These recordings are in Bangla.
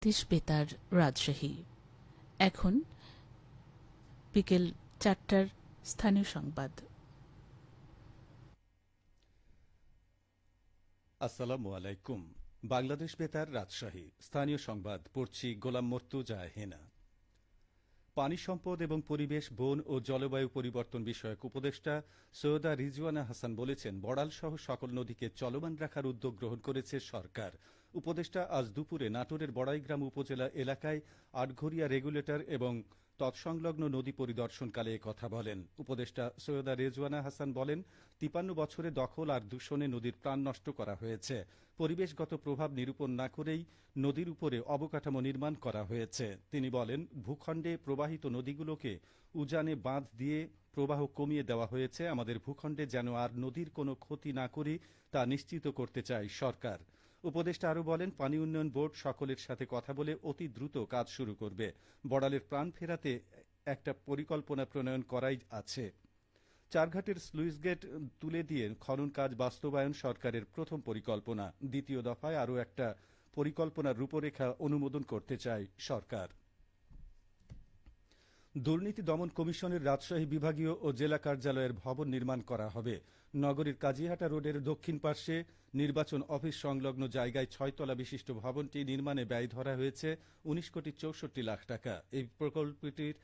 দেশ বেতার রাজশাহী। এখন বিকেল ৪টার স্থানীয় সংবাদ। আসসালামু আলাইকুম। বাংলাদেশ বেতার রাজশাহী স্থানীয় সংবাদ পড়ছি গোলাম মর্তুজা হেনা। পানি সম্পদ এবং পরিবেশ, বন ও জলবায়ু পরিবর্তন বিষয়ক উপদেষ্টা সৈয়দা রিজওয়ানা হাসান বলেছেন, বড়াল সহ সকল নদীকে চলমান রাখার উদ্যোগ গ্রহণ করেছে সরকার। উপদেষ্টা আজ দুপুরে নাটোরের বড়াইগ্রাম উপজেলা এলাকায় আটঘরিয়া রেগুলেটর এবং তৎসংলগ্ন নদী পরিদর্শনকালে কথা বলেন। উপদেষ্টা সৈয়দা রেজওয়ানা হাসান বলেন, ৫৩ বছরে দখল আর দূষণে নদীর প্রাণ নষ্ট করা হয়েছে। পরিবেশগত প্রভাব নিরূপণ না করেই নদীর উপরে অবকাঠামো নির্মাণ করা হয়েছে। তিনি বলেন, ভূখণ্ডে প্রবাহিত নদীগুলোকে উজানে বাঁধ দিয়ে প্রবাহ কমিয়ে দেওয়া হয়েছে। আমাদের ভূখণ্ডে যেন আর নদীর কোনো ক্ষতি না করি তা নিশ্চিত করতে চায় সরকার। উপদেষ্টা আরও বলেন, পানি উন্নয়ন বোর্ড সকলের সাথে কথা বলে অতি দ্রুত কাজ শুরু করবে। বড়ালের প্রাণ ফেরাতে একটা পরিকল্পনা প্রণয়ন করাই আছে। চারঘাটের স্লুইস গেট তুলে দিয়ে খনন কাজ বাস্তবায়ন সরকারের প্রথম পরিকল্পনা। দ্বিতীয় দফায় আরও একটা পরিকল্পনার রূপরেখা অনুমোদন করতে চায় সরকার। দুর্নীতি দমন কমিশনের রাজশাহী বিভাগীয় ও জেলা কার্যালয়ের ভবন নির্মাণ করা হবে। নগরীর কাজীহাটা রোডের দক্ষিণ পার্শ্বে নির্বাচন অফিস সংলগ্ন জায়গায় ৬ তলা বিশিষ্ট ভবনটি নির্মাণে ব্যয় ধরা হয়েছে ১৯,৬৪,০০,০০০ টাকা। এই প্রকল্পটির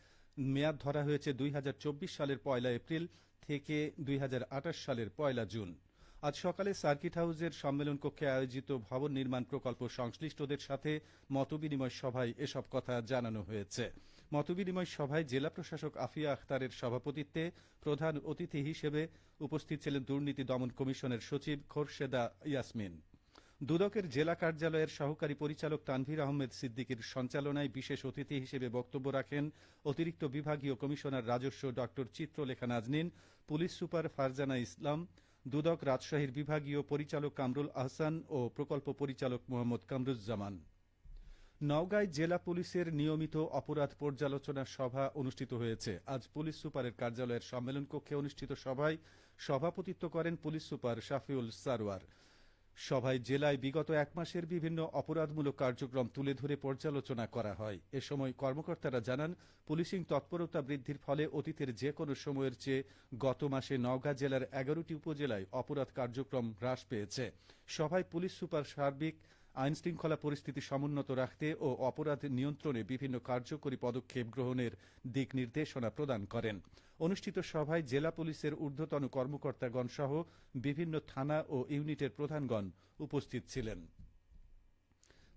মেয়াদ ধরা হয়েছে ২০২৪ সালের ১ এপ্রিল থেকে ২০২৮ সালের ১ জুন। আজ সকালে সার্কিট হাউসের সম্মেলন কক্ষে আয়োজিত ভবন নির্মাণ প্রকল্প সংশ্লিষ্টদের সাথে মতবিনিময় সভায় এসব কথা জানানো হয়েছে। মতবিনিময় সভায় জেলা প্রশাসক আফিয়া আখতারের সভাপতিত্বে প্রধান অতিথি হিসেবে উপস্থিত ছিলেন দুর্নীতি দমন কমিশনের সচিব খোরশেদা ইয়াসমিন। দুদকের জেলা কার্যালয়ের সহকারী পরিচালক তানভীর আহমেদ সিদ্দিকীর সঞ্চালনায় বিশেষ অতিথি হিসেবে বক্তব্য রাখেন অতিরিক্ত বিভাগীয় কমিশনার রাজস্ব doctor Chitralekha Nazneen, police super Farzana Islam, Dudok রাজশাহীর বিভাগীয় পরিচালক কামরুল আহসান ও প্রকল্প পরিচালক মোহাম্মদ কামরুজ্জামান। নওগাঁয় জেলা পুলিশের নিয়মিত অপরাধ পর্যালোচনা সভা অনুষ্ঠিত হয়েছে। আজ পুলিশ সুপারের কার্যালয়ের সম্মেলন কক্ষে অনুষ্ঠিত সভায় সভাপতিত্ব করেন পুলিশ সুপার শাফিউল সারওয়ার। সভায় জেলায় বিগত ১ মাসের বিভিন্ন অপরাধমূলক কার্যক্রম তুলে ধরে পর্যালোচনা করা হয়। এ সময় কর্মকর্তারা জানান, পুলিশিং তৎপরতা বৃদ্ধির ফলে অতীতের যে কোনো সময়ের চেয়ে গত মাসে নওগাঁ জেলার ১১টি উপজেলায় অপরাধ কার্যক্রম হ্রাস পেয়েছে। সভায় পুলিশ সুপার সার্বিক আইন শৃঙ্খলা পরিস্থিতি সমুন্নত রাখতে ও অপরাধ নিয়ন্ত্রণে বিভিন্ন কার্যকরী পদক্ষেপ গ্রহণের দিক নির্দেশনা প্রদান করেন। অনুষ্ঠিত সভায় জেলা পুলিশের ঊর্ধ্বতন কর্মকর্তাগণ সহ বিভিন্ন থানা ও ইউনিটের প্রধানগণ উপস্থিত ছিলেন।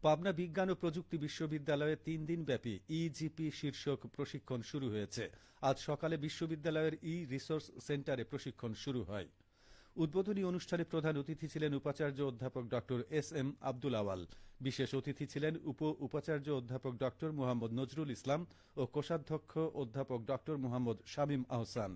পাবনা বিজ্ঞান ও প্রযুক্তি বিশ্ববিদ্যালয়ে ৩ দিনব্যাপী ইজিপি শীর্ষক প্রশিক্ষণ শুরু হয়েছে। আজ সকালে বিশ্ববিদ্যালয়ের রিসোর্স সেন্টারে প্রশিক্ষণ শুরু হয়। উদ্বোধনী অনুষ্ঠানে প্রধান অতিথি ছিলেন উপাচার্য অধ্যাপক ডক্টর এস এম আব্দুল আওয়াল। বিশেষ অতিথি ছিলেন উপাচার্য অধ্যাপক ডক্টর মোহাম্মদ নজরুল ইসলাম ও কোষাধ্যক্ষ অধ্যাপক ডক্টর মোহাম্মদ শামীম আহসান।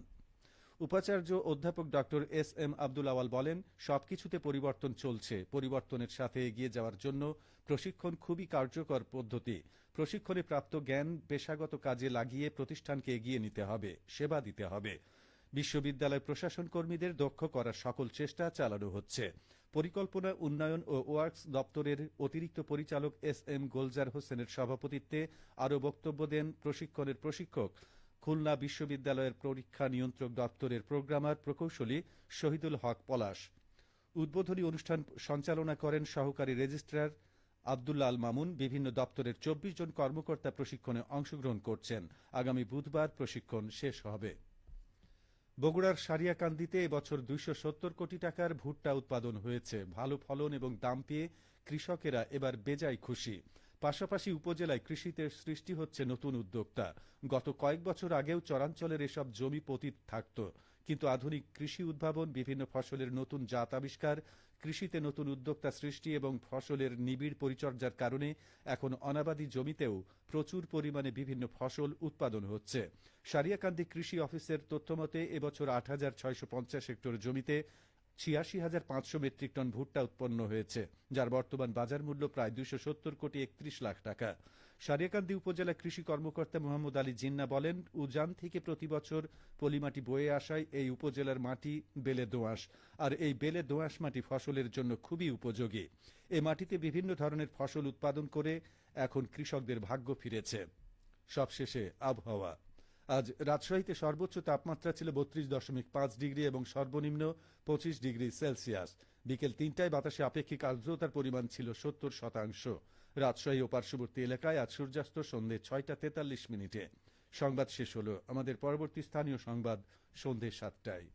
উপাচার্য অধ্যাপক ডক্টর এস এম আব্দুল আওয়াল বলেন, সবকিছুতে পরিবর্তন চলছে। পরিবর্তনের সাথে এগিয়ে যাওয়ার জন্য প্রশিক্ষণ খুবই কার্যকর পদ্ধতি। প্রশিক্ষণে প্রাপ্ত জ্ঞান পেশাগত কাজে লাগিয়ে প্রতিষ্ঠানকে এগিয়ে নিতে হবে, সেবা দিতে হবে। বিশ্ববিদ্যালয় প্রশাসন কর্মীদের দক্ষ করার সকল চেষ্টা চালানো হচ্ছে। পরিকল্পনা উন্নয়ন ও ওয়ার্কস দপ্তরের অতিরিক্ত পরিচালক এস এম গোলজার হোসেনের সভাপতিত্বে আরও বক্তব্য দেন প্রশিক্ষণের প্রশিক্ষক, খুলনা বিশ্ববিদ্যালয়ের পরীক্ষা নিয়ন্ত্রক দপ্তরের প্রোগ্রামার প্রকৌশলী শহীদুল হক পলাশ। উদ্বোধনী অনুষ্ঠান সঞ্চালনা করেন সহকারী রেজিস্ট্রার আব্দুল্লাহ আল মামুন। বিভিন্ন দপ্তরের ২৪ জন কর্মকর্তা প্রশিক্ষণে অংশগ্রহণ করছেন। আগামী বুধবার প্রশিক্ষণ শেষ হবে। বগুড়ার সারিয়াকান্দিতে এবছর ২৭০ কোটি টাকার ভুট্টা উৎপাদন হয়েছে। ভালো ফলন এবং দাম পেয়ে কৃষকেরা এবার বেজায় খুশি। পাশাপাশি উপজেলায় কৃষিতে সৃষ্টি হচ্ছে নতুন উদ্যোক্তা। গত কয়েক বছর আগেও চরাঞ্চলের এসব জমি পতিত থাকত, কিন্তু আধুনিক কৃষি উদ্ভাবন, বিভিন্ন ফসলের নতুন জাত আবিষ্কার, কৃষিতে নতুন উদ্যোক্তা সৃষ্টি এবং ফসলের নিবিড় পরিচর্যার কারণে এখন অনাবাদি জমিতেও প্রচুর পরিমাণে বিভিন্ন ফসল উৎপাদন হচ্ছে। সারিয়াকান্দি কৃষি অফিসের তথ্যমতে এবছর ৮,৬৫০ হেক্টর জমিতে ৮৬,৫০০ মেট্রিক টন ভুট্টা উৎপন্ন হয়েছে, যার বর্তমান বাজার মূল্য প্রায় ২৭০ কোটি ৩১ লাখ টাকা। সারিয়াকান্দি উপজেলা কৃষি কর্মকর্তা মোহাম্মদ আলী জিন্না বলেন, উজান থেকে প্রতি বছর পলিমাটি বয়ে আসায় এই উপজেলার মাটি বেলে দোআঁশ, আর এই বেলে দোআঁশ মাটি ফসলের জন্য খুবই উপযোগী। এই মাটিতে বিভিন্ন ধরনের ফসল উৎপাদন করে এখন কৃষকদের ভাগ্য ফিরেছে। সবশেষে আবহাওয়া। আজ রাজশাহীতে সর্বোচ্চ তাপমাত্রা ছিল ৩২.৫ ডিগ্রি এবং সর্বনিম্ন ২৫ ডিগ্রি সেলসিয়াস। বিকেল ৩টায় বাতাসে আপেক্ষিক আর্দ্রতার পরিমাণ ছিল ৭০%। রাজশাহী ও পার্শ্ববর্তী এলাকায় আজ সূর্যাস্ত সন্ধ্যে ৬টা ৪৩ মিনিটে। সংবাদ শেষ হলো। আমাদের পরবর্তী স্থানীয় সংবাদ সন্ধ্যে ৭টায়।